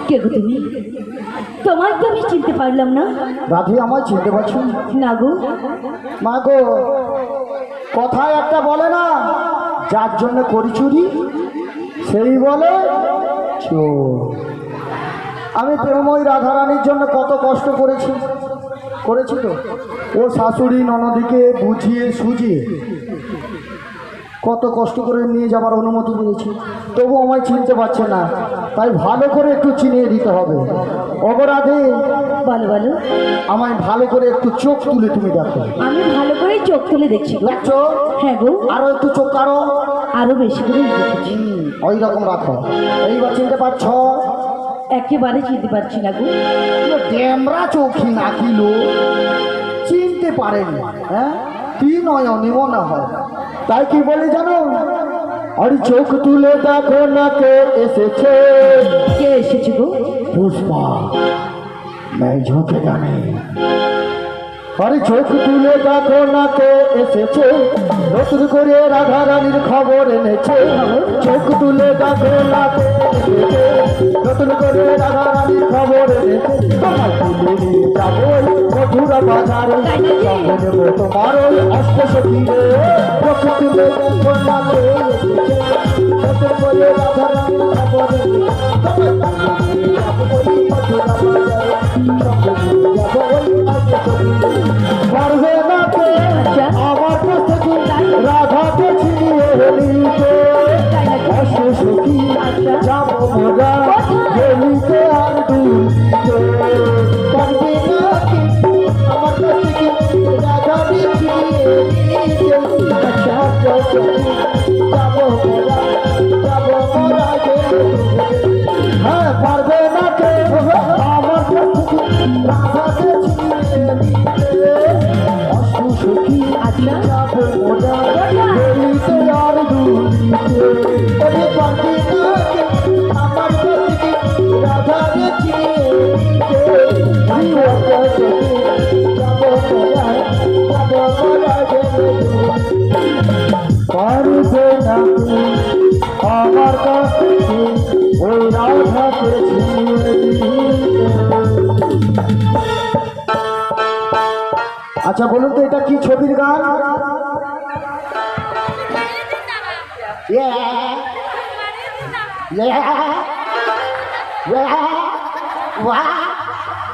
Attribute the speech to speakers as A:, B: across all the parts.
A: কে গো তুমি? তোমায় তো আমি চিনতে পারলাম না।
B: রাধে আমায় চিনতে পারছো
A: না গো।
B: মা গো, কথায় একটা বলে না, যার জন্য করি চুরি সেই বলে চোর। আমি প্রেমময়ী রাধারানীর জন্য কত কষ্ট করেছি তো। ও শাশুড়ি ননদিকে বুঝিয়ে সুঝিয়ে কত কষ্ট করে নিয়ে যাবার অনুমতি দিয়েছি, তবু আমায় চিনতে পারছে না। তাই ভালো করে একটু চিনিয়ে দিতে হবে। অপরাধে
A: বলো বলো।
B: আমায় ভালো করে একটু চোখ তুলে তুমি দেখো।
A: আমি ভালো করে চোখ তুলে দেখছি।
B: দেখছো?
A: হ্যাঁ গো।
B: আরো একটু চোখ
A: আরো বেশি করে দেখছি।
B: ওই রকম রাখো। এইবার চিনতে পারছ?
A: একেবারে চিনতে পারছি না গো।
B: ডেমরা চোখি নাকিলো চিনতে পারেনি। হ্যাঁ, কি নয়নি মনে হয়। তাই কি বলে জানো? আরে চোখ তুলে দেখো না কে এসেছে।
A: কে এসেছে গো?
B: পুষ্পা मैं झोंके गाने। আরে চোখ তুলে দেখো না কে এসেছে, নতুন করে রাধা রানীর খবর এনেছে। চোখ তুলে দেখো না কে এসেছে, নতুন করে রাধা রানীর খবর এনেছে। তোমার তুলে নিয়ে যাবো মধুরা বাজারে, সঙ্গে নেবো তোমার অষ্ট সখীরে। চোখ তুলে দেখো না কে এসেছে, নতুন করে রাধা রানীর খবর এনেছে। তোমার তুলে নিয়ে যাবো মধুরা বাজারে, সঙ্গে নিয়ে যাবো অষ্ট সখীরে। পারবে না কে আমার কাছ থেকে রাধাকে ছিনিয়ে নিতে। অষ্ট সখী যাবো মোরা গলিতে আর দুলতে। পারবে না কে আমার কাছ থেকে রাধাকে ছিনিয়ে নিতে। অষ্ট সখী যাবো মোরা হ্যাঁ, পারবে না কে আমার কাছ থেকে রাধাকে ছিনিয়ে নিতে। সখী যাবো মোরা গলিতে আর দুলতে। পারবে না কে আমার কাছ থেকে রাধাকে ছিনিয়ে নিতে। যাবো মোরা পারবে না কে আমার কাছ থেকে ওই রাধাকে ছিনিয়ে নিতে। আচ্ছা বলুন তো, এটা কি ছবির গান?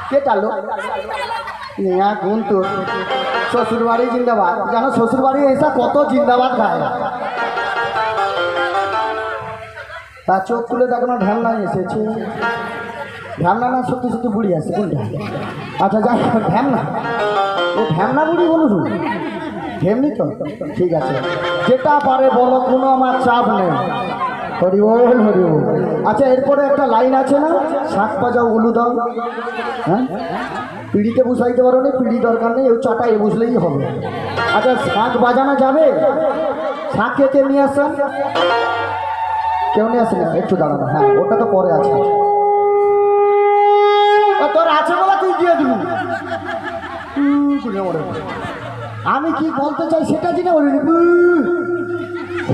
B: কে টালো কিন্তু শ্বশুর বাড়ি জিন্দাবাদ। জানো শ্বশুর বাড়ি এসা কত জিন্দাবাদ গায়। তা চোখ তুলে দেখো না, ঢ্যামনা এসেছে। ঢ্যামনা না সত্যি সত্যি বুড়ি আছে কোনটা? আচ্ছা যাই, ঢ্যামনা। ও ঢ্যামনা বুড়ি বলুন, ঢেমনি তো ঠিক আছে। যেটা পারে বলো, কোনো আমার চাপ নেই। হরি বল হরি বল। আচ্ছা এরপরে একটা লাইন আছে না, শাক বাজাও উলু দাও। হ্যাঁ, পিড়িতে বুঝাইতে পারো না, পিড়ি দরকার নেই, ওই চাটা এ বুঝলেই হবে। আচ্ছা শাক বাজানো যাবে? শাক খেতে নিয়ে আসেন। কেউ নিয়ে আসেন? একটু দাঁড়ানো। হ্যাঁ, ওটা তো পরে আছে। তোর আছে বলা তুই দিয়ে দিবি। আমি কি বলতে চাই সেটা জেনে বলি।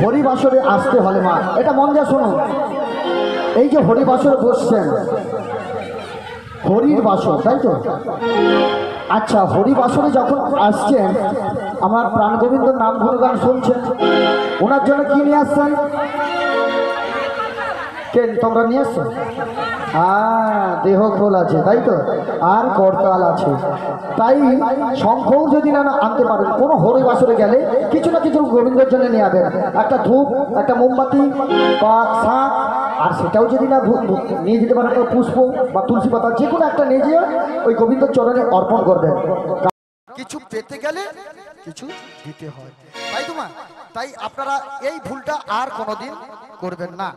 B: হরিবাসরে আসতে হলে মা, এটা মন যা শোনো। এই যে হরিবাসরে বসছেন, হরির বাসর, তাই তো? আচ্ছা হরিবাসরে যখন আসছেন, আমার প্রাণ গোবিন্দর নাম গুণগান শুনছেন, ওনার জন্য কি নিয়ে আসছেন? কে তোমরা নিয়ে আসছো? দেহ খোল আছে, তাই তো? আর করতাল আছে। তাই শঙ্খও যদি না আনতে পারেন, কোনো হরিবাসরে গেলে কিছু না কিছু গোবিন্দের জন্য নিয়ে যাবেন। একটা ধূপ, একটা মোমবাতি বা শাঁখ, আর সেটাও যদি না নিয়ে যেতে পারেন পুষ্প বা তুলসী পাতা, যে কোনো একটা নিয়ে যেয়ে ওই গোবিন্দর চরণে অর্পণ করবেন। কিছু পেতে গেলে কিছু দিতে হয়, তাই তো মা? তাই আপনারা এই ভুলটা আর কোনোদিন করবেন না।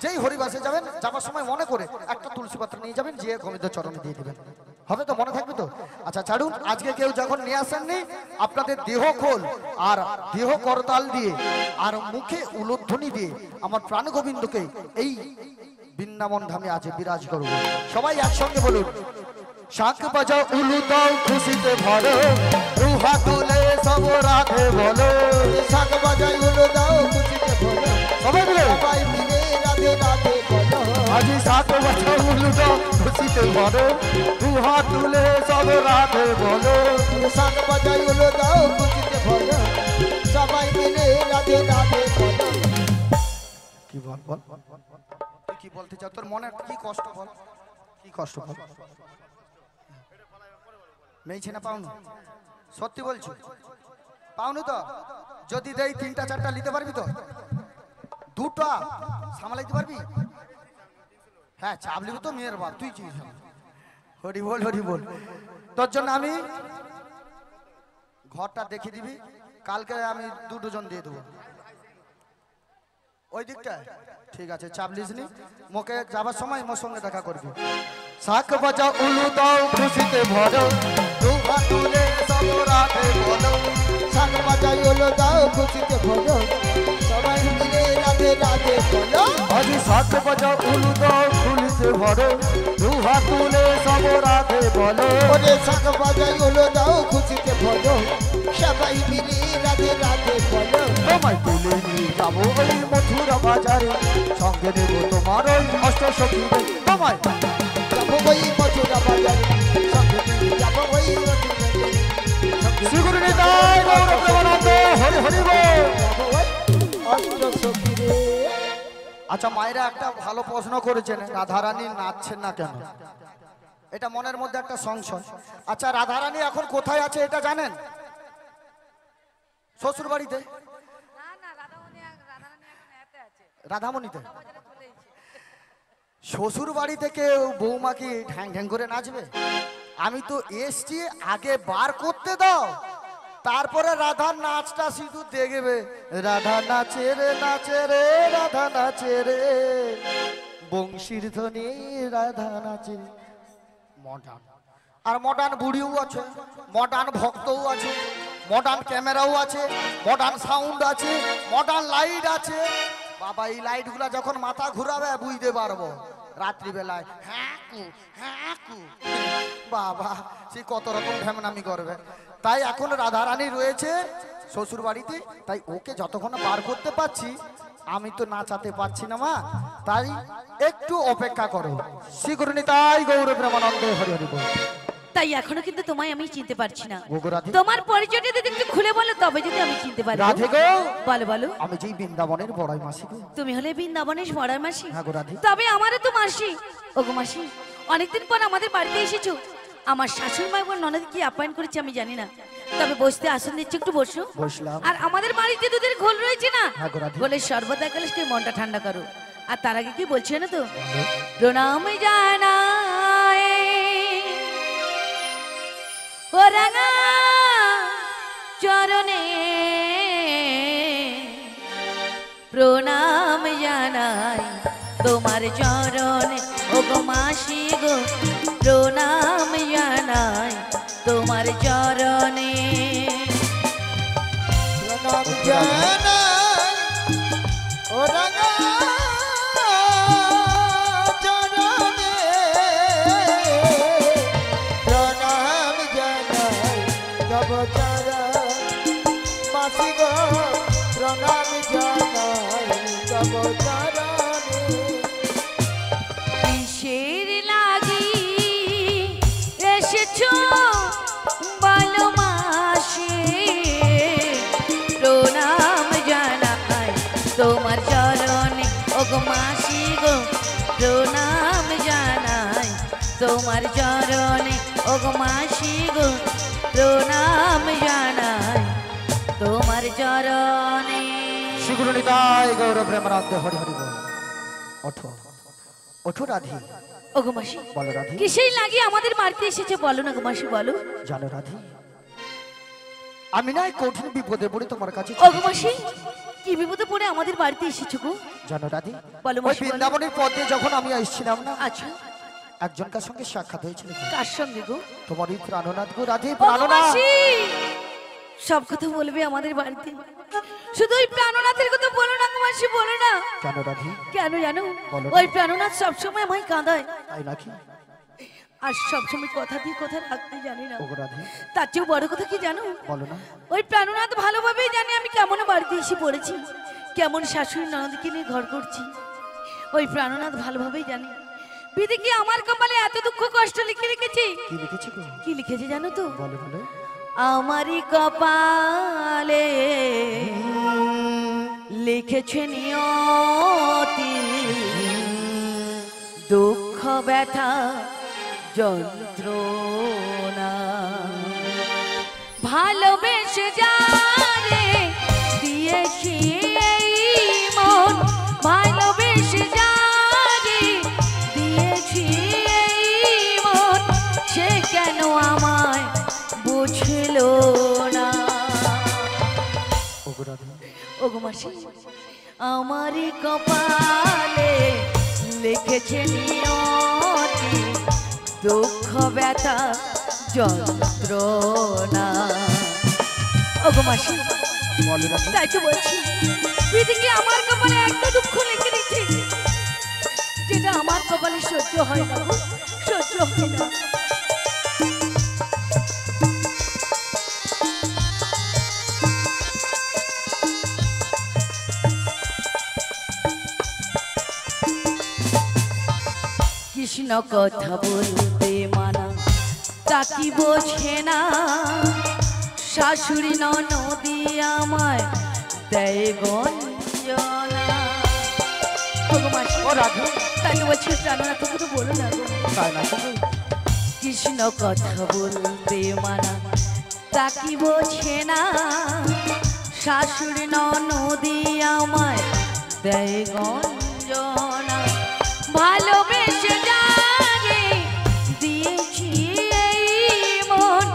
B: যেই হরিবাসে যাবেন, যাবার সময় মনে করে একটা তুলসী পাতা নিয়ে যাবেন, যে গোবিন্দের চরণে দিয়ে দেবেন। হবে তো? মনে থাকবে তো? আচ্ছা ছাড়ুন, আজকে কেউ যখন নিয়ে আসেননি, আপনাদের দেহ খোল আর দেহ করতাল দিয়ে আর মুখে উলুধ্বনি দিয়ে আমার প্রাণ গোবিন্দকে এই বৃন্দাবন ধামে আজ বিরাজ করব। সবাই একসঙ্গে বলুন, শাঁখ বাজাও উলু দাও খুশিতে ভরো, দু হাত তুলে সব রাধে বলো। শাঁখ বাজাও উলু দাও খুশিতে ভরো, সবাই মিলে রাধে রাধে বলো। আজি সাত বছর উলুটো খুশিতে ভরো দু হাত তুলে সব রাধে বলো
C: শাক বাজাই হলো দাও খুশিতে ভরো সবাই মিলে রাধে রাধে বলো
B: কি বল বল তুই কি বলতে চাও তোর মনে কি কষ্ট বল কি কষ্ট বল মেয়েছে না পাওনি সত্যি বলছো পাওনি তো যদি দেই 3টা 4টা নিতে পারবি তো 2টা সামলাইতে পারবি হ্যাঁ চাবলি তো মেয়ের বাপ তুই কি হরি বল তোর জন্য আমি ঘরটা দেখিয়ে দিবি কালকে আমি 2 ডজন দিয়ে দেবো ওই দিকটা ঠিক আছে চাবলিস নি মোকে যাবার সময় মোর সঙ্গে দেখা করবি শাক বাজা উলু দাও খুশিতে ভরো দু হাত তুলে সব রাধে বলো
C: শাক বাজাই হলো দাও খুশিতে ভরো সবাই মিলে রাধে রাধে বলো
B: আজি শাক বাজা উলু দাও খুশিতে ভরো দু হাত তুলে সব রাধে বলো
C: ওরে শাক বাজাই হলো দাও খুশিতে ভরো সবাই মিলে রাধে রাধে বলো
B: তোমায় তুলে নিয়ে যাবো ওই মথুরা বাজারে সঙ্গে নেব তোমার ওই অষ্ট সখীদের তোমায়
C: যাবো ওই মথুরা বাজারে সঙ্গে নিয়ে যাবো ওই
B: শ্রীগুরু নিতাই গৌর প্রেমানন্দ হরি হরি বল
C: যাবো ওই অষ্ট সখীরে।
B: আচ্ছা মায়েরা একটা ভালো প্রশ্ন করেছেন রাধারানী নাচছেন না কেন এটা মনের মধ্যে একটা সংশয় আচ্ছা রাধারানী এখন কোথায় আছে এটা জানেন শ্বশুর বাড়িতে রাধামণিতে শ্বশুর বাড়ি থেকে বৌমা কি ঢ্যাং ঢ্যাং করে নাচবে আমি তো এসছি আগে বার করতে দাও তারপরে রাধার নাচটা শুধু দেখবে রাধা নাচে রে রাধা নাচে রে বংশীর ধ্বনি রাধা নাচে মডার্ন আর মডার্ন বুড়িও আছে মডার্ন ভক্তও আছে মডার্ন ক্যামেরাও আছে মডার্ন সাউন্ড আছে মডার্ন লাইট আছে বাবা এই লাইটগুলা যখন মাথা ঘুরাবে বুঝতে পারবো রাত্রিবেলায় হ্যাঁ বাবা সে কত রকম ঢ্যামনামি করবে তাই এখন রাধারানী রয়েছে শ্বশুর বাড়িতে তাই ওকে যতক্ষণ বার করতে পারছি আমি তো নাচাতে পারছি না মা তাই একটু অপেক্ষা করো শ্রীগুরু তাই গৌর প্রেমানন্দ হরি হরি বল
A: তাই এখনো কিন্তু তোমায় আমি চিনতে পারছি না
B: গো রাধে
A: তোমার পরিচয়টা যদি একটু খুলে বলো তবে যদি আমি চিনতে পারি
B: রাধে গো
A: বলো বলো
B: আমি যেই বৃন্দাবনের বড়াই মাসি গো
A: তুমি হলে বৃন্দাবনের বড়ার মাসি
B: হ্যাঁ গো রাধে
A: তবে আমারও তো মাসি ওগো মাসি অনেকদিন পর আমাদের বাড়িতে এসেছো আমার শাশুড়ি মা এবং ননদ কি আপ্যায়ন করেছে আমি জানি না তবে বসতে আসন দিচ্ছি একটু বসো
B: বসলাম
A: আর আমাদের বাড়িতে দুধের ঘোল রয়েছে না
B: হ্যাঁ গো রাধে
A: ঘোলের শরবত গেলে সে মনটা ঠান্ডা করো আর তার আগে কি বলছি না তো প্রণাম জানাই ও রাঙা চরণে প্রণাম জানাই তোমার চরণে ও গো মাসি গো প্রণাম জানাই তোমার চরণে
C: প্রণাম জানাই ও রাঙা চরণে প্রণাম জানাই তব চরণ মাসি গো প্রণাম জানাই তব চরণে
A: কিসের লাগি এসেছো বলো মাসি প্রণাম জানাই তোমার চরণে ওগো মাসি গো প্রণাম জানাই তোমার চরণে ওগো মাসি গো প্রণাম জানাই তোমার চরণে
B: শ্রীগুরু নিতাই গৌর প্রেমানন্দ হরি হরি বল ওঠো ওঠো রাধে
A: ওগো মাসি
B: বলো রাধে
A: কিসের লাগি আমাদের বাড়িতে এসেছে বলো না গো মাসি বলো
B: জানো রাধে আমি না কঠিন বিপদে পড়ে তোমার কাছে
A: ওগো মাসি কি বিপদে পড়ে আমাদের বাড়িতে এসেছো গো
B: জানো রাধে
A: বলো
B: ওই
A: মাসি বলো।
B: বৃন্দাবনের পথে যখন আমি আসছিলাম না
A: আচ্ছা
B: একজনকার সঙ্গে সাক্ষাৎ হয়েছিল
A: কার সঙ্গে গো
B: তোমার ওই প্রাণনাথ গো রাধে
A: ওগো
B: প্রাণনাথ
A: মাসি সব কথা বলবে আমাদের বাড়িতে শুধু ওই প্রাণনাথের কথা বলো না গো মাসি বলো না
B: জানো রাধে
A: কেন জানো
B: বলো।
A: ওই প্রাণনাথ সবসময় আমায় কাঁদায়
B: তাই নাকি
A: আর সবসময় কথা দিয়ে কথা রাখতে জানি না
B: ওগো রাধে
A: তার চেয়েও বড় কথা কি জানো
B: বলো না
A: ওই প্রাণনাথ ভালোভাবেই জানি আমি কেমন বাড়িতে এসে পড়েছি কেমন শাশুড়ি ননদকে নিয়ে ঘর করছি ওই প্রাণনাথ ভালোভাবেই জানে বিধি কি আমার কপালে এত দুঃখ কষ্ট লিখে রেখেছি।
B: কি লিখেছি গো?
A: কি লিখেছে জানো তো?
B: বলো বলো।
A: আমারই কপালে লিখেছে নিয়তি, দুঃখ ব্যথা যন্ত্রণা, ভালোবেসে যারে দিয়েছি এই মন, ভালোবেসে যারে দিয়েছি এই মন, সে কেন আমায় বুঝলো না।
B: ওগো রাধা,
A: ওগো মাসি, আমারই কপালে লিখেছে নিয়তি, দুঃখ ব্যথা যন্ত্রণা। ওগো মাসি,
B: বলো রাধা।
A: তাই তো বলছি বিধিকে আমার কপালে একটা দুঃখ লিখে দিচ্ছে, যেটা আমার কপালে সহ্য হয় না গো, সহ্য হয় না। কৃষ্ণ কথা বলতে মানা, তা কি বোঝে না, শাশুড়ি ননদি আমায় দেয় গঞ্জনা। ওগো মাসি,
B: ও রাধা,
A: তাকে বলছি প্রাণনা তোকে তো বলো না গো।
B: তাই না গো?
A: কৃষ্ণ কথা বলতে মানা, তা কি বোঝে না, শাশুড়ি ননদি আমায় দেয় গঞ্জনা, ভালোবেসে যারে দিয়েছি এই মন,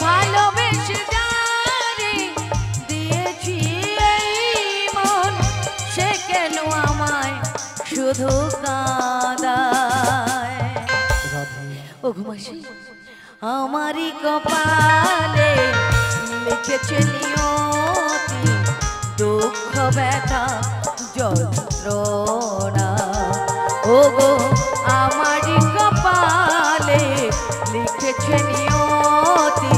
A: ভালোবেসে যারে দিয়েছি এই মন, সে কেন আমায় শুধু কাঁদায়।
B: রাধা,
A: ওগো মাসি, আমারই কপালে লিখেছে নিয়তি, দুঃখ ব্যথা যন্ত্রণা। ওগো আমারই কপালে লিখেছে নিয়তি,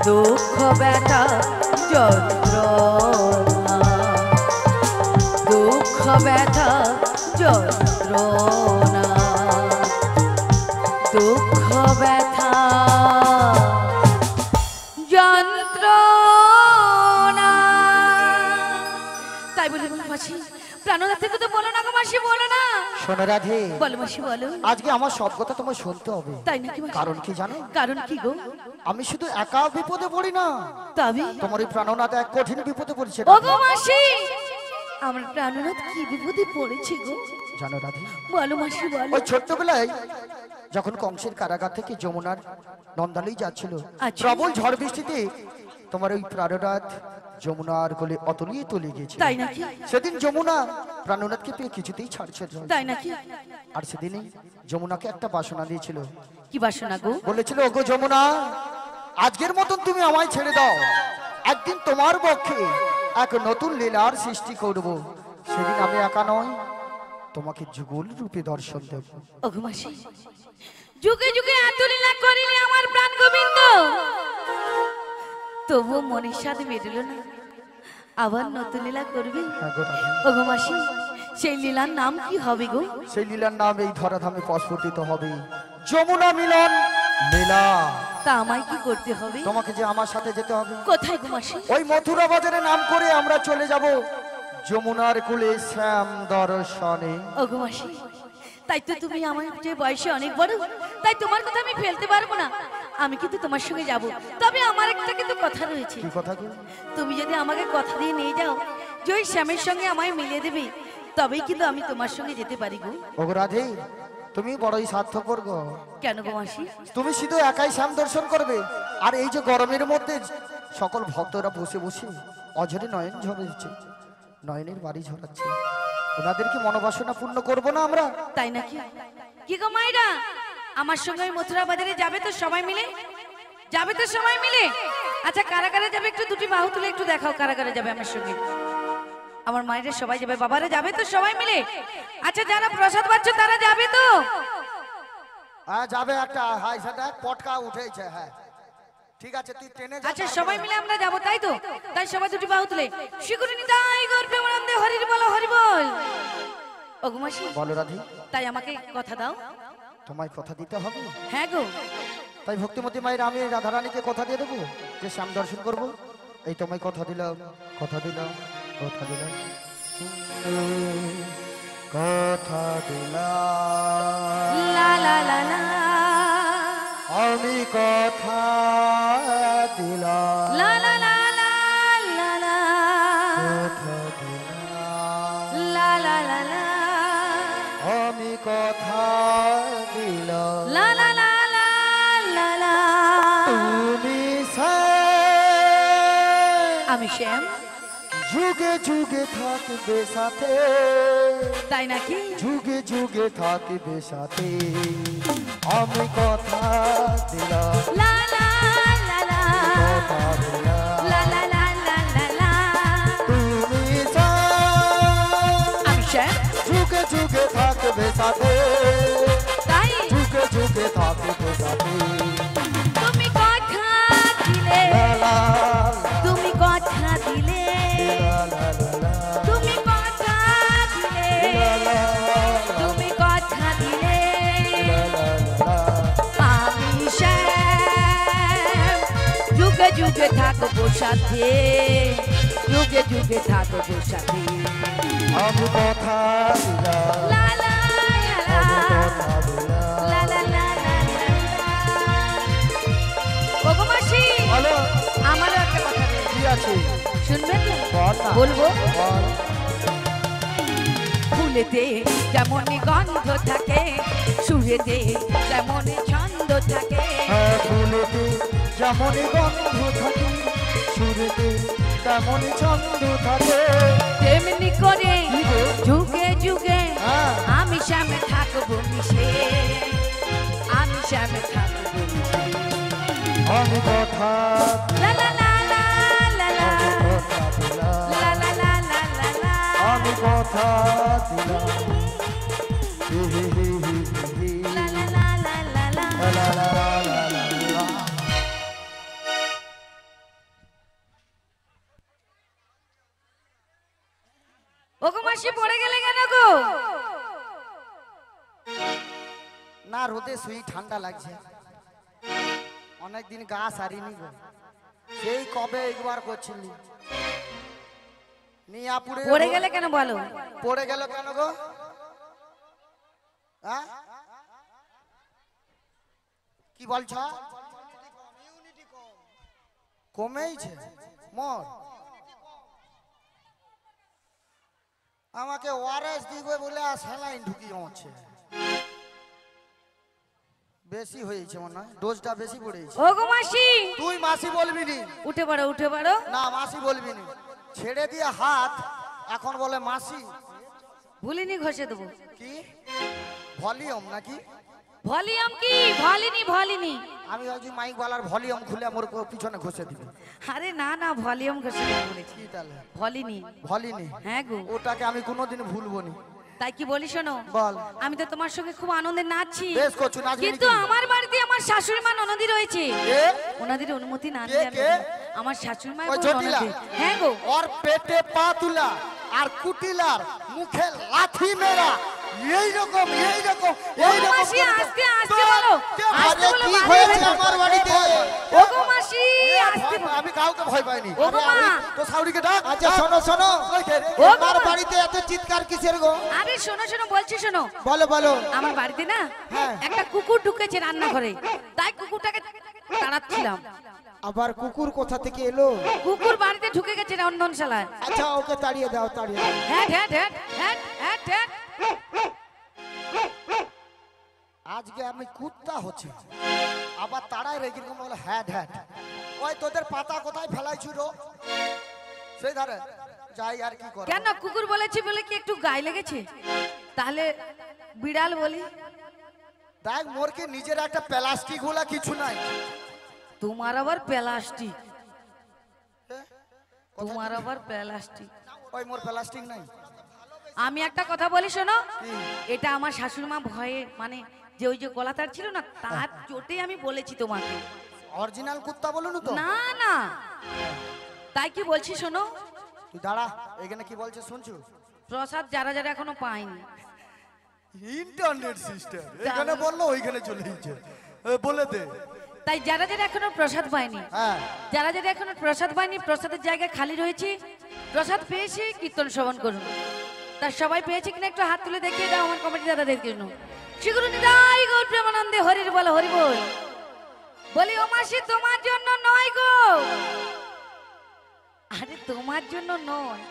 A: দুঃখ ব্যথা যন্ত্রণা, দুঃখ ব্যথা যন্ত্রণা, দুঃখ ব্যথা যন্ত্রণা। তাই বলি মাসি, প্রাণনাথ থেকে তো বলো না গো মাসি, বলো না।
B: শোনো রাধে,
A: বলো মাসি বলো।
B: আজকে আমার সব কথা তোমার শুনতে হবে।
A: তাই নাকি মাসি?
B: কারণ কি জানো?
A: কারণ কি গো?
B: আমি শুধু একা বিপদে পড়ি না,
A: তবে
B: তোমার এই প্রাণনাথ এক কঠিন বিপদে পড়েছে।
A: ওগো মাসি, আমার প্রাণনাথ কি বিপদে পড়েছে গো?
B: জানো রাধে,
A: বলো মাসি বলো।
B: ওই ছোট্টবেলায় যখন কংসের কারাগার থেকে যমুনার নন্দালই যাচ্ছিল,
A: আচ্ছা।
B: প্রবল ঝড় বৃষ্টিতে তোমার ওই প্রাণনাথ যমুনার কোলে অতলিয়ে তলিয়ে গেছে।
A: তাই নাকি?
B: সেদিন যমুনা প্রাণনাথকে পেয়ে কিছুতেই ছাড়ছে না।
A: তাই নাকি?
B: আর সেদিনই যমুনাকে একটা বাসনা দিয়েছিল,
A: কি বাসনা গো?
B: বলেছিল, ওগো যমুনা, আজকের মতন তুমি আমায় ছেড়ে দাও, একদিন তোমার পক্ষে এক নতুন লীলার সৃষ্টি করব, সেদিন আমি একা নয়, তোমাকে যুগল রূপে দর্শন দেব।
A: ওগো মাসি, যুগে যুগে এত লীলা করিলে আমার প্রাণ গোবিন্দ, তবু মনের সাথে মেটলো না, আবার নতুন লীলা করবে।
B: হ্যাঁ গো রাধা,
A: ওগো মাসি, সেই লীলার নাম কি হবে গো?
B: সেই লীলার নাম এই ধরাধামে প্রস্ফুটিত হবে, যমুনা মিলন লীলা।
A: তা আমায় কি করতে হবে?
B: তোমাকে যে আমার সাথে যেতে হবে।
A: কোথায় গো মাসি?
B: ওই মথুরা বাজারে নাম করে আমরা চলে যাব যমুনার কুলে শ্যাম দর্শনে।
A: ওগো মাসি, তাই তো তুমি আমার যে বয়সে অনেক বড়, তাই তোমার কথা আমি ফেলতে পারবো না, আমি কিন্তু তোমার সঙ্গে যাব। তবে আমার একটা কিন্তু কথা রয়েছে।
B: কি কথা কি?
A: তুমি যদি আমাকে কথা দিয়ে নিয়ে যাও যে ওই শ্যামের সঙ্গে আমায় মিলিয়ে দেবে, তবেই কিন্তু আমি তোমার সঙ্গে যেতে পারি গো।
B: ওগো রাধে, তুমি বড়ই স্বার্থপর গো।
A: কেন গো মাসি?
B: তুমি শুধু একাই শ্যাম দর্শন করবে, আর এই যে গরমের মধ্যে সকল ভক্তরা বসে বসে অঝরে নয়ন ঝরেছে, নয়নের বাড়ি ঝরাচ্ছে, ওনাদের কি মনোবাসনা পূর্ণ করবো না আমরা?
A: তাই নাকি? কি গো মাইরা, আমার সঙ্গে ওই মথুরা বাজারে যাবে তো সবাই মিলে? যাবে তো সবাই মিলে? আচ্ছা কারা কারা যাবে একটু দুটি বাহু তুলে একটু দেখাও, কারা কারা যাবে আমার সঙ্গে? আমার মায়েরা সবাই যাবে, বাবারা যাবে তো সবাই মিলে? আচ্ছা যারা প্রসাদ পাচ্ছ তারা যাবে তো?
B: হ্যাঁ যাবে, একটা হাই সেটা পটকা উঠেছে। হ্যাঁ ঠিক আছে, তুই ট্রেনে যা।
A: আচ্ছা সবাই মিলে আমরা যাবো, তাই তো? তাই সবাই দুটি বাহু তুলে শিকুরিনি তাই গর্বে মনন্দে হরির বল হরি বল। ওগো মাসি
B: বলো রাধি,
A: তাই আমাকে কথা দাও।
B: তোমায় কথা দিতে হবে?
A: হ্যাঁ গো।
B: তাই ভক্তিমতী মায়ের আমি রাধারানীকে কথা দিয়ে দেবো যে শ্যাম দর্শন করব। এই তোমায় কথা দিলাম, কথা দিলাম, কথা দিলাম, কথা দিলাম,
A: লা লা লা লা
B: আমি কথা দিলাম,
A: লা লা লা লা লা লা
B: কথা দিলাম,
A: লা লা লা লা
B: আমি কথা দিলাম,
A: লা লা লা লা লা লা
B: তুমি
A: আমি শ্যাম।
B: যুগে যুগে থাকবে সাথে,
A: তাই নাকি?
B: যুগে যুগে থাকবে সাথে, আমি কথা দিলাম,
A: লা লা লা লা
B: কথা দিলাম,
A: লা লা লা লা লা লা
B: তুমি
A: আমি শ্যাম।
B: যুগে যুগে থাকবে সাথে,
A: তাই
B: যুগে যুগে থাকবে সাথে,
A: তুমি কথা দিলে,
B: লা লা
A: তুমি কথা দিলে,
B: লা লা লা,
A: তুমি কথা দিলে,
B: লা লা
A: তুমি কথা দিলে,
B: লা লা লা,
A: আমি শ্যাম যুগে যুগে থাকবো সাথে, যুগে যুগে থাকবো সাথে।
B: আমি কথা দিলাম,
A: লা লা লা
B: আমি
A: লা
B: কথা দিলাম।
A: লা লা লা লা লা। ওগো মাসি,
B: বলো,
A: আমারও একটা কথা রয়েছে,
B: কি আছে?
A: শুনবেন তো?
B: বল না।
A: বলবো।
B: বল।
A: ফুলেতে যেমন গন্ধ থাকে, সুরেতে যেমন ছন্দ থাকে,
B: হ্যাঁ, ফুলেতে যেমন গন্ধ থাকে, সুরেতে তেমন ছন্দ থাকে,
A: তেমনি করে
B: কি গো?
A: যুগে যুগে
B: হ্যাঁ।
A: আমি শ্যামে থাকবো মিশে, আমি শ্যামে থাকবো মিশে।
B: আমি কথা
A: লা লা লা লা লা লা
B: আমি কথা দিলাম,
A: লা লা লা লা লা লা।
B: আমি কথা দিলাম, হি হি হি হি হি হি,
A: লা লা লা লা লা লা।
B: লা লা লা লা লা লা।
A: ওগো মাসি পড়ে গেলে কেন গো?
B: না, রোদে শুই ঠান্ডা লাগছে, অনেকদিন গা সারিনি গো, সেই কবে একবার করছিলি নিয়াপুরে।
A: পড়ে গেলে কেন বলো?
B: পড়ে গেল কেন গো? হ্যাঁ? কি বলছ? কমেইছে মোর? আমাকে ওআরএস দিবে বলে স্যালাইন ঢুকিয়ে হচ্ছে, বেশি হয়েছে মনে হয়, ডোজটা বেশি পড়েছে।
A: ওগো মাসি,
B: তুই মাসি বলবি নি?
A: উঠে পড়ো উঠে পড়ো।
B: না, মাসি বলবি নি, ছেড়ে দিয়ে হাত এখন বলে মাসি।
A: ভুলিনি ঘষে দেবো।
B: কি ভলিউম নাকি?
A: ভলিউম কি? ভলিনি ভলিনি।
B: আমি ভাবছি মাইক ওয়ালার ভলিউম খুলে আমার পিছনে ঘষে দিবে।
A: আরে না না, ভলিউম ঘষে দেবো বলেছি,
B: কি তাহলে?
A: ভলিনি।
B: ভলিনি?
A: হ্যাঁ গো।
B: ওটাকে আমি কোনোদিন ভুলবো নি।
A: তাই কি বলি শোনো,
B: বল।
A: আমি তো তোমার সঙ্গে খুব আনন্দে নাচছি,
B: বেশ করছো, নাচবি
A: কিন্তু
B: নাকি?
A: আমার বাড়িতে আমার শাশুড়ি মা ননদি রয়েছে,
B: কে?
A: ওনাদের অনুমতি না
B: কে,
A: নিয়ে আমি
B: কে?
A: আমার শাশুড়ি মা
B: ওই
A: এবং
B: জটিলা?
A: ননদি। হ্যাঁ গো।
B: ওর পেটে পা তুলা আর কুটিলার মুখে লাথি মেরা, এইরকম এইরকম এইরকম
A: মাসি,
B: করে-
A: আস্তে আস্তে বলো, আস্তে
C: আরে
A: বলো,
C: কি
A: বাড়ি
C: হয়েছে
A: ভেতর।
C: আমার বাড়িতে?
A: ওগো মাসি, আস্তে বলো।
B: আমি কাউকে ভয় পাইনি।
A: ওগো মা।
B: তো সাউরিকে ডাক।
C: আচ্ছা শোনো শোনো,
B: ওই কে রে?
A: ওগো
C: আমার
A: মা।
C: বাড়িতে এত চিৎকার কিসের গো?
A: আরে শোনো শোনো, বলছি শোনো,
C: বলো বলো।
A: আমার বাড়িতে না
C: হ্যাঁ।
A: একটা কুকুর ঢুকেছে রান্নাঘরে, তাই কুকুরটাকে তাড়াচ্ছিলাম।
C: আবার কুকুর কোথা থেকে এলো?
A: কুকুর বাড়িতে ঢুকে গেছে রন্ধনশালায়।
C: আচ্ছা ওকে তাড়িয়ে দাও, তাড়িয়ে দাও।
A: হ্যাট হ্যাট হ্যাট হ্যাট হ্যাট হ্যাট।
B: আজকে আমি কুত্তা হচ্ছে, আবার তারাই রেগে রকম বলে হ্যাট হ্যাট। ওই তোদের পাতা কোথায় ফেলাইছি রো? সেই ধারে যাই আর কি করে।
A: কেন কুকুর বলেছি বলে কি একটু গায়ে লেগেছে? তাহলে বিড়াল বলি।
B: দেখ মোর কি নিজের একটা প্লাস্টিক গুলা কিছু নাই।
A: তোমার আবার প্লাস্টিক,
B: এ?
A: তোমার আবার প্লাস্টিক।
B: ওই মোর প্লাস্টিক নাই।
A: আমি একটা কথা বলি শোনো,
B: কি?
A: এটা আমার শাশুড়ি মা ভয়ে, মানে যে ওই যে গলাতার ছিল না, তার চোটে আমি বলেছি তোমাকে।
B: অরিজিনাল কুত্তা বলুন তো?
A: না না, তাই কি বলছি শোনো,
B: তুই দাঁড়া, এখানে কি বলছে শুনছু?
A: প্রসাদ যারা যারা এখনো পায়নি
D: ইন্টারনেট সিস্টেম এখানে বললো ওইখানে চলে গেছে বলে দে।
A: তাই যারা যারা এখনো প্রসাদ পায়নি,
C: হ্যাঁ
A: যারা যারা এখনো প্রসাদ পায়নি, প্রসাদের জায়গা খালি রয়েছে, প্রসাদ পেয়েছি কীর্তন শ্রবণ করুন। তার সবাই পেয়েছে কিনা একটু হাত তুলে দেখিয়ে দাও আমার কমিটি দাদাদের জন্য। শ্রীগুরু নিতাই গৌর প্রেমানন্দে হরির বল হরি বল। বলি ও মাসি তোমার জন্য নয় গো, আরে তোমার জন্য নয়,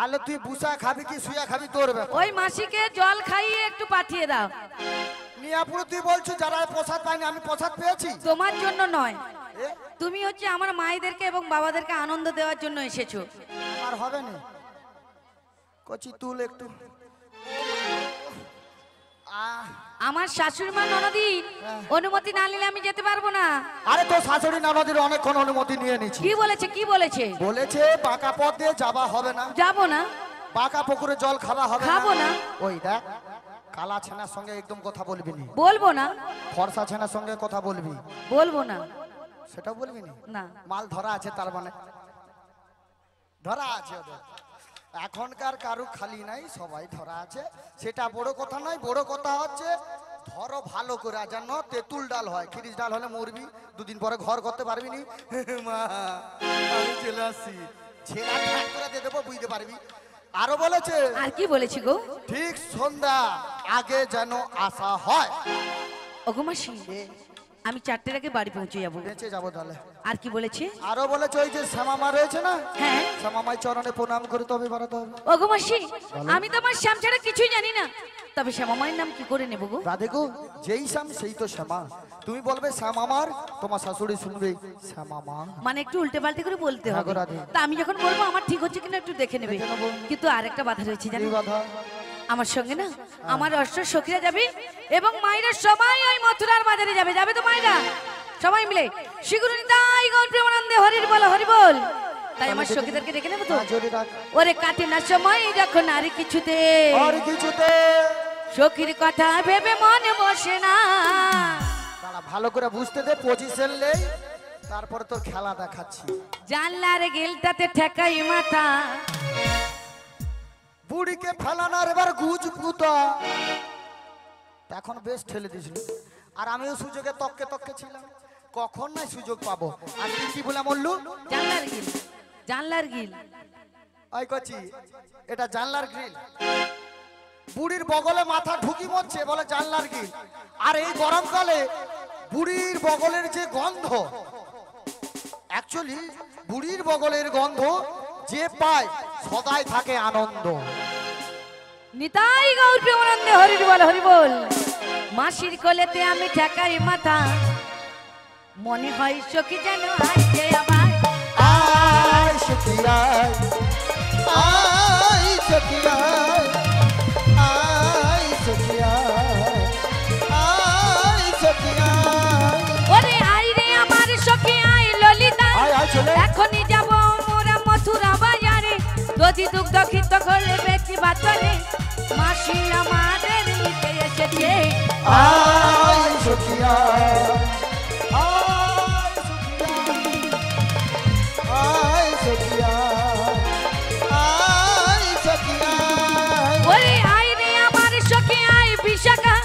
C: আলে তুই বুসা খাবি কি শুয়া খাবি তোর ব্যাপার।
A: ওই মাসিকে জল খাইয়ে একটু পাঠিয়ে দাও।
C: মিয়াপুর তুই বলছো যারা প্রসাদ পায়নি আমি প্রসাদ পেয়েছি।
A: তোমার জন্য নয়,
C: এ,
A: তুমি হচ্ছে আমার মায়েদেরকে এবং বাবাদেরকে আনন্দ দেওয়ার জন্য এসেছো।
C: আর হবে না কচি তুল একটু
A: আমার শাশুড়ি মা ননদিন অনুমতি না নিলে আমি যেতে পারবো না।
C: আরে তো শাশুড়ি ননদের অনেকক্ষণ অনুমতি নিয়ে নিচ্ছি।
A: কি বলেছে কি বলেছে?
C: বলেছে বাঁকা পথ দিয়ে যাওয়া হবে না,
A: যাবো না,
C: বাঁকা পুকুরে জল খাওয়া হবে
A: খাবো না।
C: ওই দেখ কালা ছেনার সঙ্গে একদম কথা বলবি নি,
A: বলবো না,
C: ফর্সা ছেনার সঙ্গে কথা বলবি
A: বলবো না,
C: সেটা বলবি নি।
A: না।
C: মাল ধরা আছে তার মানে ধরা আছে ওদের। এখনকার কারু খালি নাই, সবাই ধরা আছে, সেটা বড় কথা নয়। বড় কথা হচ্ছে ধরো ভালো করে, যেন তেঁতুল ডাল হয়, খিরিস ডাল হলে মরবি, দুদিন পরে ঘর করতে পারবি নি। মা আমি চলে আসছি, ছেঁড়া ঠাক করে দিয়ে দেবো, বুঝতে পারবি। আরো বলেছে
A: আর কি বলেছি গো?
C: ঠিক সন্ধ্যা আগে যেন আসা হয়।
A: ওগো মাসি, আমি 4টের আগে বাড়ি পৌঁছে যাবো।
C: বেঁচে যাবো তাহলে।
A: আর কি বলেছে?
C: আরো বলেছে ওই যে শ্যামামা রয়েছে না,
A: হ্যাঁ।
C: শ্যামামাই চরণে প্রণাম করে তবে বাড়াতে হবে।
A: ওগো মাসি, আমি তো আমার শ্যাম ছাড়া কিছুই জানি না, তবে শ্যামা মায়ের নাম কি করে নেবো গো?
C: রাধে গো, যেই শ্যাম সেই তো শ্যামা। তুমি বলবে শ্যামামার, তোমার শাশুড়ি শুনবে শ্যামামা।
A: মানে একটু উল্টে পাল্টে করে বলতে
C: হ্যাঁ
A: হবে।
C: গো রাধে।
A: তা আমি যখন বলবো আমার ঠিক হচ্ছে কিনা একটু দেখে নেবে।
C: দেখে নেবো।
A: কিন্তু আরেকটা বাধা রয়েছে জানো,
C: এই বাধা।
A: আমার সঙ্গে না আমার অষ্ট সখীরা যাবে এবং মায়েরা সবাই ওই মথুরার বাজারে যাবে। যাবে তো মায়েরা সবাই মিলে? শ্রীগুরু নিতাই গৌর প্রেমানন্দে হরির বল হরি বল। তাই আমার সখীদেরকে ডেকে নেবো তো।
C: হ্যাঁ, জোরে ডাক।
A: ওরে কাটে না সময় যখন আর কিছুতে,
C: আর কিছুতে
A: সখীর কথা ভেবে মনে বসে না।
C: দাঁড়া, ভালো করে বুঝতে দে, পজিশন নেই, তারপরে তোর খেলা দেখাচ্ছি।
A: জানলার গেলটাতে ঠেকাই মাথা,
C: বুড়িকে ফেলানোর এবার গুজ পুতা। এখন বেশ ঠেলে দিছিল, আর আমিও সুযোগে তককে তককে ছিলাম, কখন নাই সুযোগ পাবো। আর তুই কি বলে মল্লু?
A: জানলার গিল, জানলার গিল।
C: ওই কচি, এটা জানলার গ্রিল। বুড়ির বগলে মাথা ঢুকি মরছে, বলে জানলার গ্রিল। আর এই গরমকালে বুড়ির বগলের যে গন্ধ, অ্যাকচুয়ালি বুড়ির বগলের গন্ধ যে পায় সদাই থাকে আনন্দ।
A: নিতাই গৌর প্রেমানন্দে হরির বল হরি বল। মাসির কোলেতে আমি ঠেকাই মাথা, মনে হয় সখী যেন আসছে আবার।
C: আয় সখিয়ায়, আয় সখিয়ায়, আয় সখিয়ায়, আয় সখিয়ায়।
A: ওরে আই রে আমার সখী আই ললিতা,
C: আয় আয় চলে।
A: এখনই যাব মোরা মথুরা বাজারে, দধি দুগ্ধ ক্ষিত করলে বেশি বাতরে, মাসি আমাদের নিতে এসেছে।
C: আয় সখিয়ায়, আয় সখিয়ায়, আয় সখিয়ায়, আয় সখিয়ায়।
A: ওরে আই রে আমার সখী আই বিশাখা,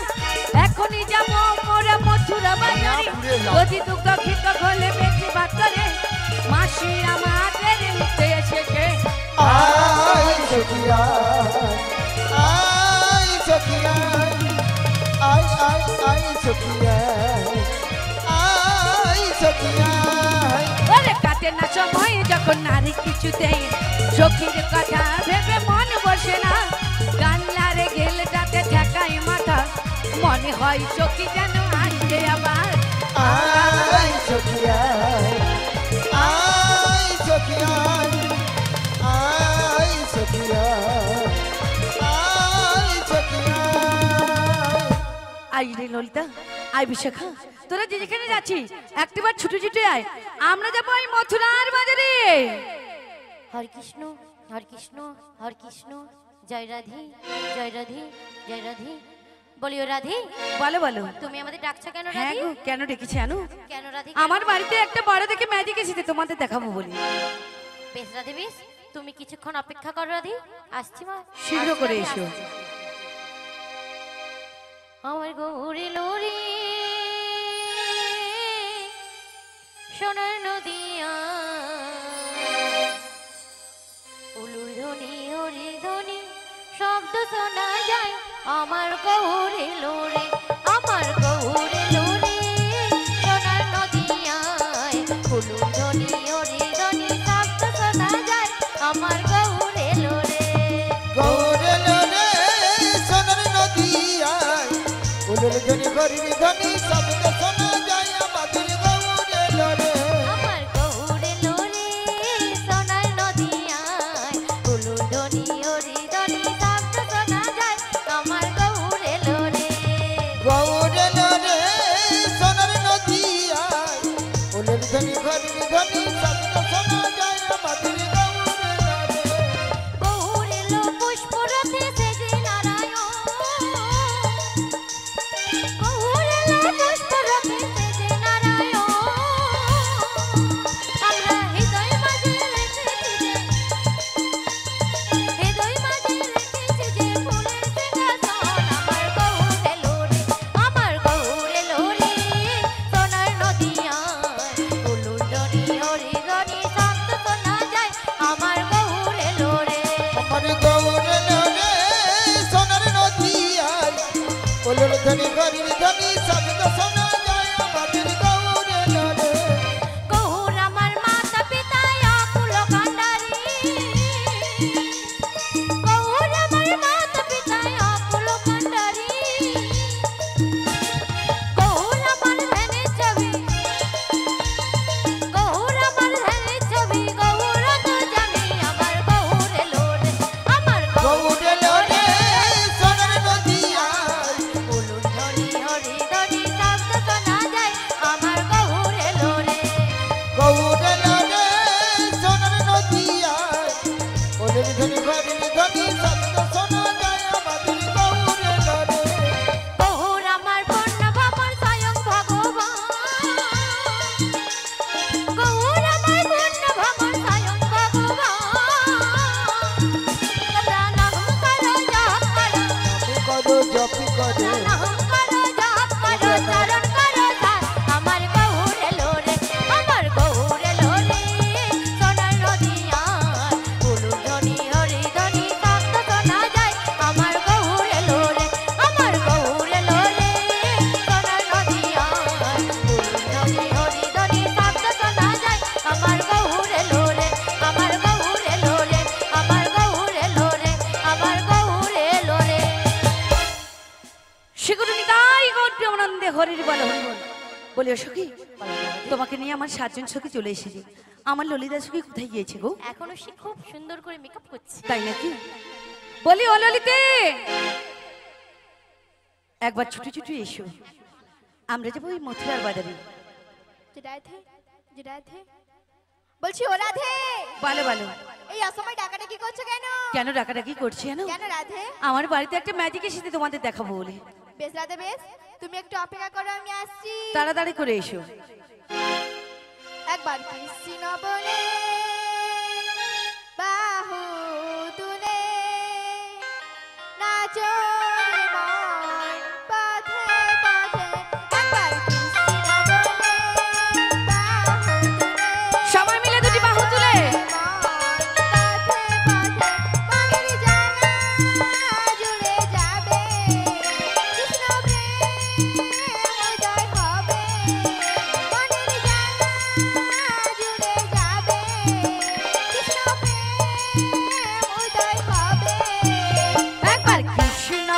A: এখনই যাব মোরা মথুরা বাজারে, দধি দুগ্ধ ক্ষিত করলে বেশি বাতরে, মাসি আমাদের নিতে এসেছে।
C: আয় সখিয়ায়, আয় সখিয়ায়, আয় আয় আয় সখিয়ায়, আয় সখিয়ায়।
A: ওরে কাটে না সময় যখন নারী কিছুতেই, সখীর কথা ভেবে মন বসে না, জানলারে গেলটাতে ঠেকাই মাথা, মনে হয় সখী যেন আসছে আবার।
C: আয় সখিয়ায়, আয় সখিয়ায়, আয় সখিয়ায়, আয় সখিয়ায়।
A: আই রে ললিতা, আই বিশাখা, তোরা যে যেখানে যাচ্ছিস একটিবার ছুটে ছুটে আয়, আমরা যাবো ওই মথুরার বাজারে।
E: হরে কৃষ্ণ, হরে কৃষ্ণ, হরে কৃষ্ণ, জয় রাধে, জয় রাধে, জয় রাধে। বলিও রাধে,
A: বলো বলো।
E: তুমি আমাদের ডাকছো কেন
A: হ্যাঁ
E: রাধে?
A: গো, কেন ডেকেছি জানো?
E: কেন রাধে?
A: আমার বাড়িতে একটা বড় দেখে ম্যাজিক এসেছে, তোমাদের দেখাবো বলি।
E: বেশ রাধে বেশ, তুমি কিছুক্ষণ অপেক্ষা করো রাধে, আসছি মা।
A: শীঘ্র
E: আসছি
A: করে
E: রাধে,
A: এসো।
E: আসছি। গৌরে লোরে সোনার নদিয়া উলুর ধ্বনি হরি ধ্বনি শব্দ শোনা যায় আমার গৌরে লোরে আমার গৌরে লোরে সোনার নদিয়ায় উলুর ধ্বনি হরি ধ্বনি শব্দ শোনা যায় আমার গৌরে লোরে
C: গৌরে লোরে সোনার নদিয়ায় উলুর ধ্বনি হরির ধ্বনি শব্দ শোনা যায় আমাদের গৌরে লোরে
E: আমার গৌরে লোরে সোনার নদিয়ায় উলুর ধ্বনি হরি ধ্বনি শব্দ শোনা যায় আমার গৌরে লোরে
C: গৌরে লোরে সোনার নদিয়ায় উলুর ধ্বনি হরির ধ্বনি শব্দ শোনা যায় আমাদের গৌরে লোরে
E: গৌরে লো পুষ্পরথে সেজে নারায়ণ গৌরে লো পুষ্পরথে সেজে নারায়ণ আমরা হৃদয় মাঝে রেখেছি যে হৃদয় মাঝে রেখেছি যে ফুলের সিংহাসন আমার গৌরে লোরে সোনার নদিয়ায় উলুর ধ্বনি হরি ধ্বনি শব্দ শোনা যায় আমার গৌরে লোরে
C: আমার গৌরে লোরে সোনার নদিয়ায় উলুর ধ্বনি হরির ধ্বনি শব্দ শোনা যায় আমাদের গৌরে লোরে
E: গৌর আমার মাতা পিতা আকুল কান্ডারি গৌর আমার মাতা পিতা আকুল কান্ডারি গৌর আমার ধ্যানের ছবি গৌর আমার ধ্যানের ছবি গৌর তো জানি আমার গৌরে লোরে আমার
C: গৌরে লোরে সোনার নদিয়ায়
E: উলুর ধ্বনি হরি ধ্বনি শব্দ শোনা যায় আমার গৌরে লোরে
C: গৌরে লোরে সোনার নদিয়ায় উলুর ধ্বনি হরির ধ্বনি শব্দ শোনা যায় আমাদের গৌরে লোরে
E: গৌর আমার পূর্ণ ভগবান স্বয়ং ভগবান গৌর আমার পূর্ণ ভগবান স্বয়ং ভগবান প্রাণ অহংকার জপ করো
C: জপি করো
E: প্রাণ অহংকার জপ করো চরণ করো ধার আমার গৌরে লোরে সোনার নদিয়ায় উলুর ধ্বনি হরি ধ্বনি শব্দ শোনা যায় আমার গৌরে লোরে সোনার নদিয়ায় উলুর ধ্বনি হরি ধ্বনি শব্দ শোনা যায় আমার গৌরে লোরে আমার গৌরে লোরে আমার গৌরে লোরে আমার গৌরে লোরে
A: সেগুলো নিতাই গৌর প্রেমানন্দে হরির বল হরি বল বলিও সখী তোমাকে নিয়ে আমার 7 জন সখী চলে এসেছি আমার ললিতা সখী কোথায় গিয়েছে গো
E: এখনো সে খুব সুন্দর করে মেকআপ করছে
A: তাই নাকি বলি ও ললিতে একবার ছুটি ছুটি এসো আমরা যাবো ওই মথুরার বাজারে
F: রাধে বলছি ও রাধে
A: বলো বলো
F: এই অসময় ডাকাটা কি করছো কেন
A: কেন ডাকাডাকি করছি জানো
F: কেন রাধে
A: আমার বাড়িতে একটা ম্যাজিক এসেছে তোমাদের দেখাবো বলে
F: বেশ রাধে বেশ তুমি একটু অপেক্ষা করো আমি আসছি
A: তাড়াতাড়ি করে এসো
F: একবার কৃষ্ণ বলে বাহু তুলে নাচো রে মন পথে পথে একবার কৃষ্ণ বলে বাহু তুলে
A: সবাই মিলে দুটি বাহু তুলে একবার কৃষ্ণ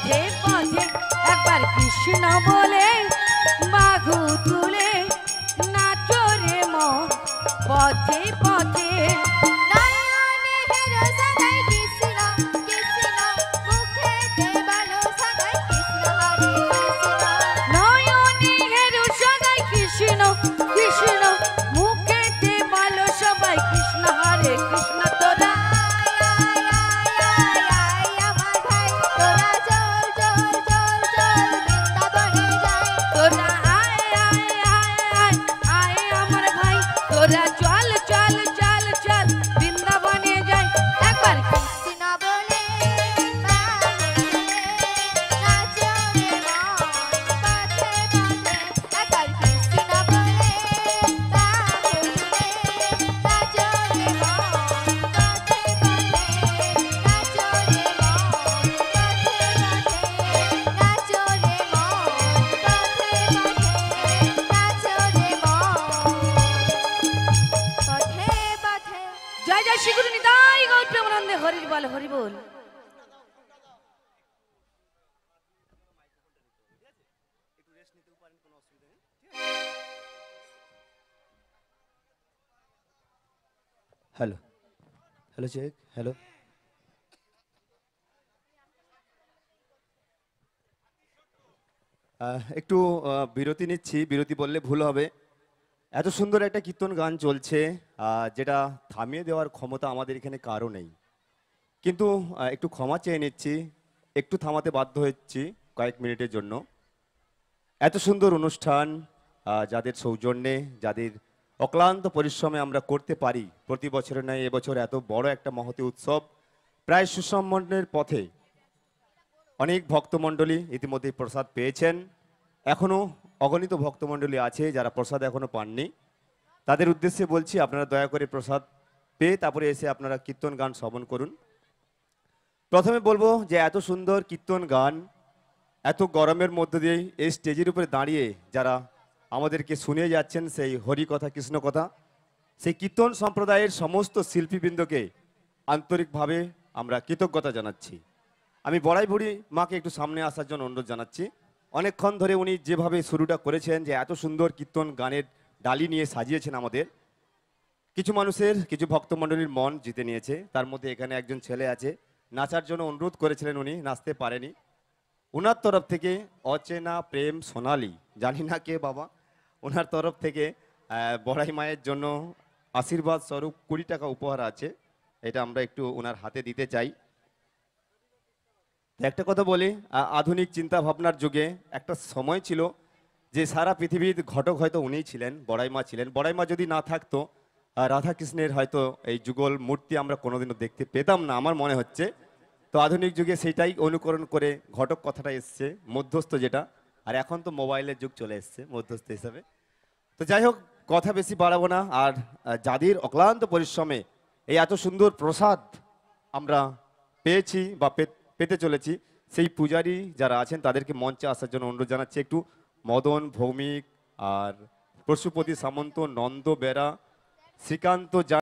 A: পথে পথে একবার কৃষ্ণ বলে বাঘু তুলে নাচো রে মন পথে পথে
F: নয়নে হেরো সাগাই কৃষ্ণ কৃষ্ণ মুখেতে বলো সাগাই কৃষ্ণ হরে কৃষ্ণ
A: নয়নে হেরু সদাই কৃষ্ণ কৃষ্ণ মুখেতে বলো সবাই কৃষ্ণ হরে কৃষ্ণ তোরা
F: আমার ভাই তোরা চল চল চল চল বৃন্দাবনে যাই
A: তোরা আয় আয় আয় আয় আয় আমার ভাই তোরা চল চল চল চল বৃন্দাবনে যাই একবার
F: কৃষ্ণ বলে নাচো রে মন পথে পথে একবার কৃষ্ণ বলে নাচো রে মন পথে পথে নাচো রে মন পথে পথে নাচো রে মন পথে পথে নাচো রে মন পথে পথে
A: জয় জয় শ্রী গুরু নিতাই গৌর প্রেমানন্দে হরির বল হরি বল।
G: হ্যালো হ্যালো চেক হ্যালো একটু বিরতি নিচ্ছি, বিরতি বললে ভুল হবে। এত সুন্দর একটা কীর্তন গান চলছে যেটা থামিয়ে দেওয়ার ক্ষমতা আমাদের এখানে কারও নেই, কিন্তু একটু ক্ষমা চেয়ে নিচ্ছি, একটু থামাতে বাধ্য হচ্ছি কয়েক মিনিটের জন্য। এত সুন্দর অনুষ্ঠান যাদের সৌজন্যে, যাদের অক্লান্ত পরিশ্রমে আমরা করতে পারি, প্রতি বছরের নয় এবছর এত বড় একটা মহতী উৎসব প্রায় সুসম্পন্নের পথে। অনেক ভক্তমণ্ডলী ইতিমধ্যে প্রসাদ পেয়েছেন, এখনও অগণিত ভক্তমণ্ডলী আছে যারা প্রসাদ এখনও পাননি। তাদের উদ্দেশ্যে বলছি, আপনারা দয়া করে প্রসাদ পেয়ে তারপরে এসে আপনারা কীর্তন গান শ্রবণ করুন। প্রথমে বলবো যে এত সুন্দর কীর্তন গান এত গরমের মধ্য দিয়ে এই স্টেজের উপরে দাঁড়িয়ে যারা আমাদেরকে শুনিয়ে যাচ্ছেন সেই হরি কথা কৃষ্ণ কথা, সেই কীর্তন সম্প্রদায়ের সমস্ত শিল্পীবৃন্দকে আন্তরিকভাবে আমরা কৃতজ্ঞতা জানাচ্ছি। আমি বড়াই বুড়ি মাকে একটু সামনে আসার জন্য অনুরোধ জানাচ্ছি। অনেকক্ষণ ধরে উনি যেভাবে শুরুটা করেছেন, যে এত সুন্দর কীর্তন গানের ডালি নিয়ে সাজিয়েছেন আমাদের, কিছু মানুষের কিছু ভক্তমণ্ডলীর মন জিতে নিয়েছে। তার মধ্যে এখানে একজন ছেলে আছে, নাচার জন্য অনুরোধ করেছিলেন, উনি নাচতে পারেনি। ওনার তরফ থেকে অচেনা প্রেম সোনালি, জানি না কে বাবা, ওনার তরফ থেকে বড়াই মায়ের জন্য আশীর্বাদ স্বরূপ 20 টাকা উপহার আছে, এটা আমরা একটু ওনার হাতে দিতে চাই। একটা কথা বলি, আধুনিক চিন্তা ভাবনার যুগে একটা সময় ছিল যে সারা পৃথিবীর ঘটক হয়তো উনিই ছিলেন, বড়াই মা ছিলেন। বড়াই মা যদি না থাকতো রাধাকৃষ্ণের হয়তো এই যুগল মূর্তি আমরা কোনোদিনও দেখতে পেতাম না আমার মনে হচ্ছে। তো আধুনিক যুগে সেইটাই অনুকরণ করে ঘটক কথাটা এসছে, মধ্যস্থ যেটা, আর এখন তো মোবাইলের যুগ চলে এসছে মধ্যস্থ হিসাবে। তো যাই হোক, কথা বেশি বাড়াবো না। আর যাদের অক্লান্ত পরিশ্রমে এই এত সুন্দর প্রসাদ আমরা পেয়েছি বা পেতে চলেছি, সেই পূজারী যারা আছেন তাদেরকে মঞ্চে আসার জন্য অনুরোধ জানাচ্ছি। একটু মদন ভৌমিক আর পশুপতি সামন্ত, নন্দ বেরা, শ্রীকান্ত